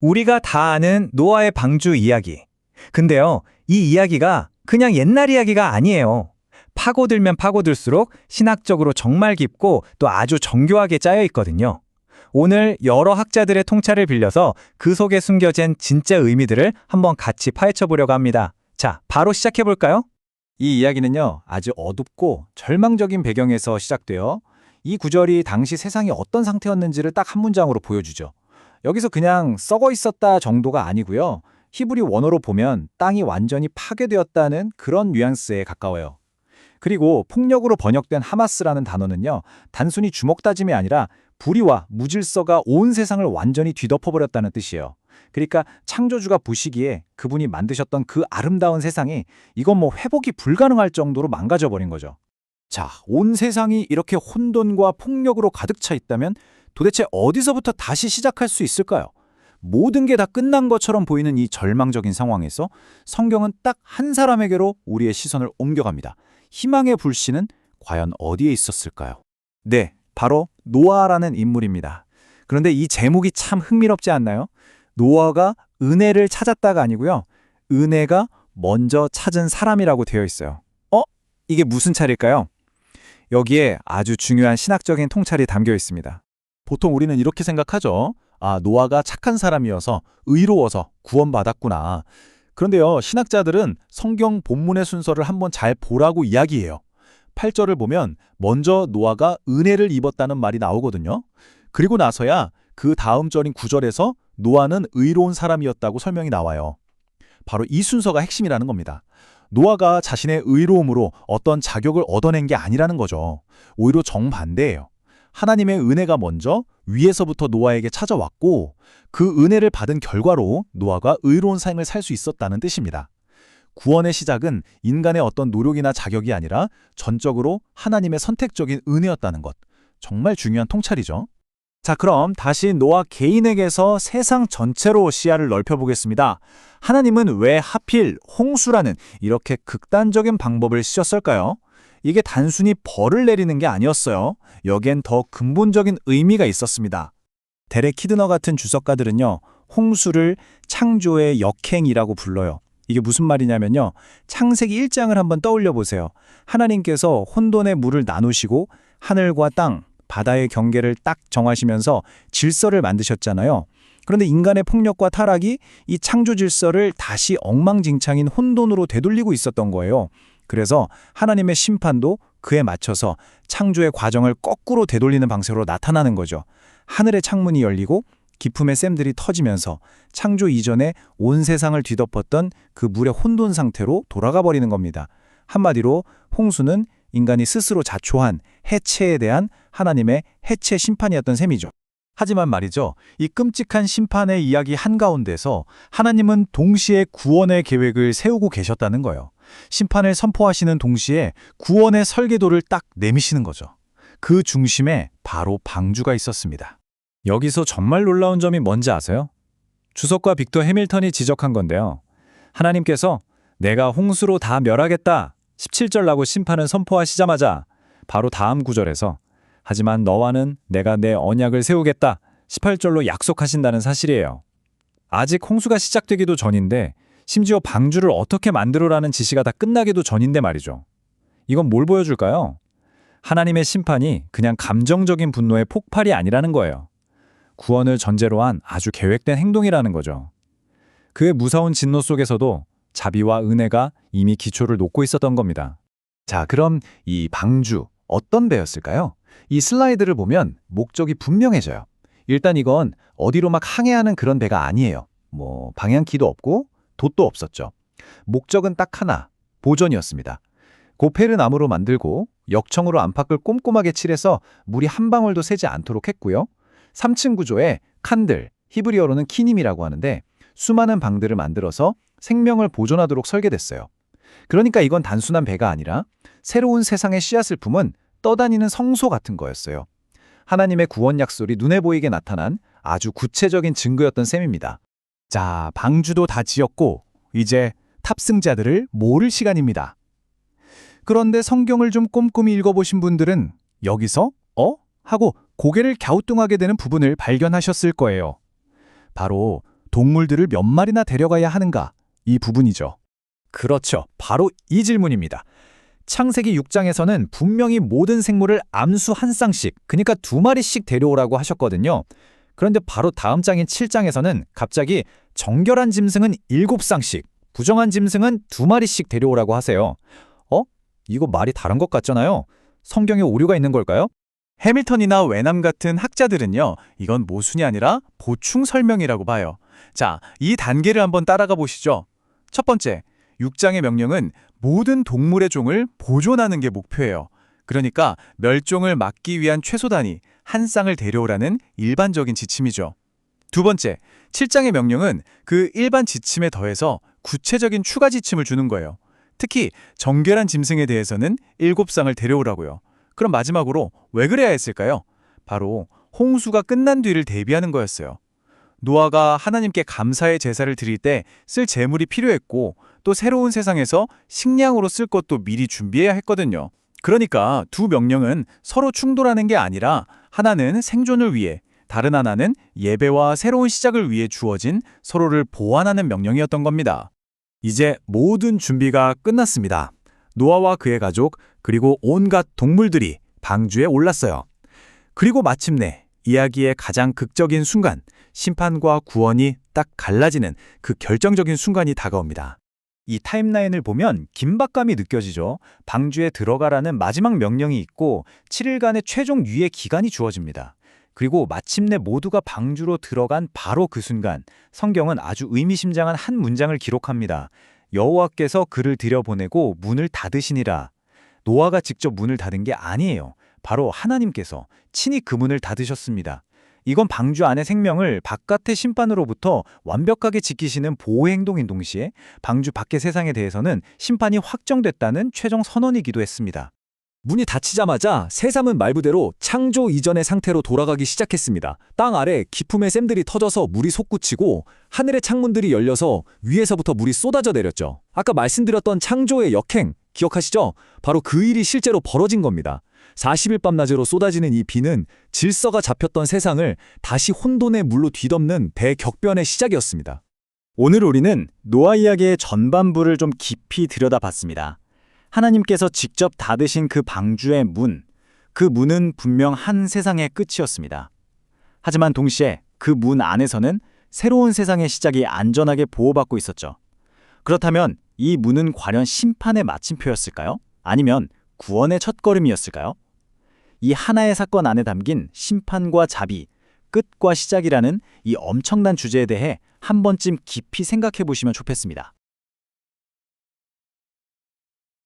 우리가 다 아는 노아의 방주 이야기. 근데요, 이 이야기가 그냥 옛날 이야기가 아니에요. 파고들면 파고들수록 신학적으로 정말 깊고 또 아주 정교하게 짜여 있거든요. 오늘 여러 학자들의 통찰을 빌려서 그 속에 숨겨진 진짜 의미들을 한번 같이 파헤쳐 보려고 합니다. 자, 바로 시작해 볼까요? 이 이야기는요, 아주 어둡고 절망적인 배경에서 시작되어 이 구절이 당시 세상이 어떤 상태였는지를 딱 한 문장으로 보여주죠. 여기서 그냥 썩어 있었다 정도가 아니고요. 히브리 원어로 보면 땅이 완전히 파괴되었다는 그런 뉘앙스에 가까워요. 그리고 폭력으로 번역된 하마스라는 단어는요, 단순히 주먹 다짐이 아니라 불의와 무질서가 온 세상을 완전히 뒤덮어버렸다는 뜻이에요. 그러니까 창조주가 보시기에 그분이 만드셨던 그 아름다운 세상이 이건 뭐 회복이 불가능할 정도로 망가져버린 거죠. 자, 온 세상이 이렇게 혼돈과 폭력으로 가득 차 있다면 도대체 어디서부터 다시 시작할 수 있을까요? 모든 게 다 끝난 것처럼 보이는 이 절망적인 상황에서 성경은 딱 한 사람에게로 우리의 시선을 옮겨갑니다. 희망의 불씨는 과연 어디에 있었을까요? 네, 바로 노아라는 인물입니다. 그런데 이 제목이 참 흥미롭지 않나요? 노아가 은혜를 찾았다가 아니고요. 은혜가 먼저 찾은 사람이라고 되어 있어요. 이게 무슨 차일까요? 여기에 아주 중요한 신학적인 통찰이 담겨 있습니다. 보통 우리는 이렇게 생각하죠. 아, 노아가 착한 사람이어서 의로워서 구원받았구나. 그런데요, 신학자들은 성경 본문의 순서를 한번 잘 보라고 이야기해요. 8절을 보면 먼저 노아가 은혜를 입었다는 말이 나오거든요. 그리고 나서야 그 다음 절인 9절에서 노아는 의로운 사람이었다고 설명이 나와요. 바로 이 순서가 핵심이라는 겁니다. 노아가 자신의 의로움으로 어떤 자격을 얻어낸 게 아니라는 거죠. 오히려 정반대예요. 하나님의 은혜가 먼저 위에서부터 노아에게 찾아왔고 그 은혜를 받은 결과로 노아가 의로운 삶을 살 수 있었다는 뜻입니다. 구원의 시작은 인간의 어떤 노력이나 자격이 아니라 전적으로 하나님의 선택적인 은혜였다는 것. 정말 중요한 통찰이죠. 자, 그럼 다시 노아 개인에게서 세상 전체로 시야를 넓혀보겠습니다. 하나님은 왜 하필 홍수라는 이렇게 극단적인 방법을 쓰셨을까요? 이게 단순히 벌을 내리는 게 아니었어요. 여기엔 더 근본적인 의미가 있었습니다. 데렉 키드너 같은 주석가들은요, 홍수를 창조의 역행이라고 불러요. 이게 무슨 말이냐면요, 창세기 1장을 한번 떠올려 보세요. 하나님께서 혼돈의 물을 나누시고 하늘과 땅, 바다의 경계를 딱 정하시면서 질서를 만드셨잖아요. 그런데 인간의 폭력과 타락이 이 창조 질서를 다시 엉망진창인 혼돈으로 되돌리고 있었던 거예요. 그래서 하나님의 심판도 그에 맞춰서 창조의 과정을 거꾸로 되돌리는 방식으로 나타나는 거죠. 하늘의 창문이 열리고 기품의 샘들이 터지면서 창조 이전에 온 세상을 뒤덮었던 그 물의 혼돈 상태로 돌아가 버리는 겁니다. 한마디로 홍수는 인간이 스스로 자초한 해체에 대한 하나님의 해체 심판이었던 셈이죠. 하지만 말이죠, 이 끔찍한 심판의 이야기 한가운데서 하나님은 동시에 구원의 계획을 세우고 계셨다는 거예요. 심판을 선포하시는 동시에 구원의 설계도를 딱 내미시는 거죠. 그 중심에 바로 방주가 있었습니다. 여기서 정말 놀라운 점이 뭔지 아세요? 주석가 빅터 해밀턴이 지적한 건데요. 하나님께서 내가 홍수로 다 멸하겠다 17절 라고 심판을 선포하시자마자 바로 다음 구절에서 하지만 너와는 내가 내 언약을 세우겠다 18절로 약속하신다는 사실이에요. 아직 홍수가 시작되기도 전인데 심지어 방주를 어떻게 만들어라는 지시가 다 끝나기도 전인데 말이죠. 이건 뭘 보여줄까요? 하나님의 심판이 그냥 감정적인 분노의 폭발이 아니라는 거예요. 구원을 전제로 한 아주 계획된 행동이라는 거죠. 그의 무서운 진노 속에서도 자비와 은혜가 이미 기초를 놓고 있었던 겁니다. 자, 그럼 이 방주 어떤 배였을까요? 이 슬라이드를 보면 목적이 분명해져요. 일단 이건 어디로 막 항해하는 그런 배가 아니에요. 방향키도 없고 돛도 없었죠. 목적은 딱 하나, 보존이었습니다. 고페르 나무로 만들고 역청으로 안팎을 꼼꼼하게 칠해서 물이 한 방울도 새지 않도록 했고요. 3층 구조에 칸들, 히브리어로는 키님이라고 하는데 수많은 방들을 만들어서 생명을 보존하도록 설계됐어요. 그러니까 이건 단순한 배가 아니라 새로운 세상의 씨앗을 품은 떠다니는 성소 같은 거였어요. 하나님의 구원 약속이 눈에 보이게 나타난 아주 구체적인 증거였던 셈입니다. 자, 방주도 다 지었고 이제 탑승자들을 모을 시간입니다. 그런데 성경을 좀 꼼꼼히 읽어보신 분들은 여기서 하고 고개를 갸우뚱하게 되는 부분을 발견하셨을 거예요. 바로 동물들을 몇 마리나 데려가야 하는가? 이 부분이죠. 그렇죠. 바로 이 질문입니다. 창세기 6장에서는 분명히 모든 생물을 암수 한 쌍씩, 그러니까 2마리씩 데려오라고 하셨거든요. 그런데 바로 다음 장인 7장에서는 갑자기 정결한 짐승은 7쌍씩, 부정한 짐승은 2마리씩 데려오라고 하세요. 이거 말이 다른 것 같잖아요. 성경에 오류가 있는 걸까요? 해밀턴이나 웨남 같은 학자들은요, 이건 모순이 아니라 보충 설명이라고 봐요. 자, 이 단계를 한번 따라가 보시죠. 첫 번째, 6장의 명령은 모든 동물의 종을 보존하는 게 목표예요. 그러니까 멸종을 막기 위한 최소 단위 한 쌍을 데려오라는 일반적인 지침이죠. 두 번째, 7장의 명령은 그 일반 지침에 더해서 구체적인 추가 지침을 주는 거예요. 특히 정결한 짐승에 대해서는 7쌍을 데려오라고요. 그럼 마지막으로 왜 그래야 했을까요? 바로 홍수가 끝난 뒤를 대비하는 거였어요. 노아가 하나님께 감사의 제사를 드릴 때 쓸 제물이 필요했고 또 새로운 세상에서 식량으로 쓸 것도 미리 준비해야 했거든요. 그러니까 두 명령은 서로 충돌하는 게 아니라 하나는 생존을 위해, 다른 하나는 예배와 새로운 시작을 위해 주어진 서로를 보완하는 명령이었던 겁니다. 이제 모든 준비가 끝났습니다. 노아와 그의 가족, 그리고 온갖 동물들이 방주에 올랐어요. 그리고 마침내 이야기의 가장 극적인 순간, 심판과 구원이 딱 갈라지는 그 결정적인 순간이 다가옵니다. 이 타임라인을 보면 긴박감이 느껴지죠. 방주에 들어가라는 마지막 명령이 있고 7일간의 최종 유예 기간이 주어집니다. 그리고 마침내 모두가 방주로 들어간 바로 그 순간, 성경은 아주 의미심장한 한 문장을 기록합니다. 여호와께서 그를 들여보내고 문을 닫으시니라. 노아가 직접 문을 닫은 게 아니에요. 바로 하나님께서 친히 그 문을 닫으셨습니다. 이건 방주 안의 생명을 바깥의 심판으로부터 완벽하게 지키시는 보호 행동인 동시에 방주 밖의 세상에 대해서는 심판이 확정됐다는 최종 선언이기도 했습니다. 문이 닫히자마자 세상은 말 그대로 창조 이전의 상태로 돌아가기 시작했습니다. 땅 아래 기품의 샘들이 터져서 물이 솟구치고 하늘의 창문들이 열려서 위에서부터 물이 쏟아져 내렸죠. 아까 말씀드렸던 창조의 역행, 기억하시죠? 바로 그 일이 실제로 벌어진 겁니다. 40일 밤낮으로 쏟아지는 이 비는 질서가 잡혔던 세상을 다시 혼돈의 물로 뒤덮는 대격변의 시작이었습니다. 오늘 우리는 노아 이야기의 전반부를 좀 깊이 들여다봤습니다. 하나님께서 직접 닫으신 그 방주의 문, 그 문은 분명 한 세상의 끝이었습니다. 하지만 동시에 그 문 안에서는 새로운 세상의 시작이 안전하게 보호받고 있었죠. 그렇다면 이 문은 과연 심판의 마침표였을까요? 아니면 구원의 첫걸음이었을까요? 이 하나의 사건 안에 담긴 심판과 자비, 끝과 시작이라는 이 엄청난 주제에 대해 한 번쯤 깊이 생각해 보시면 좋겠습니다.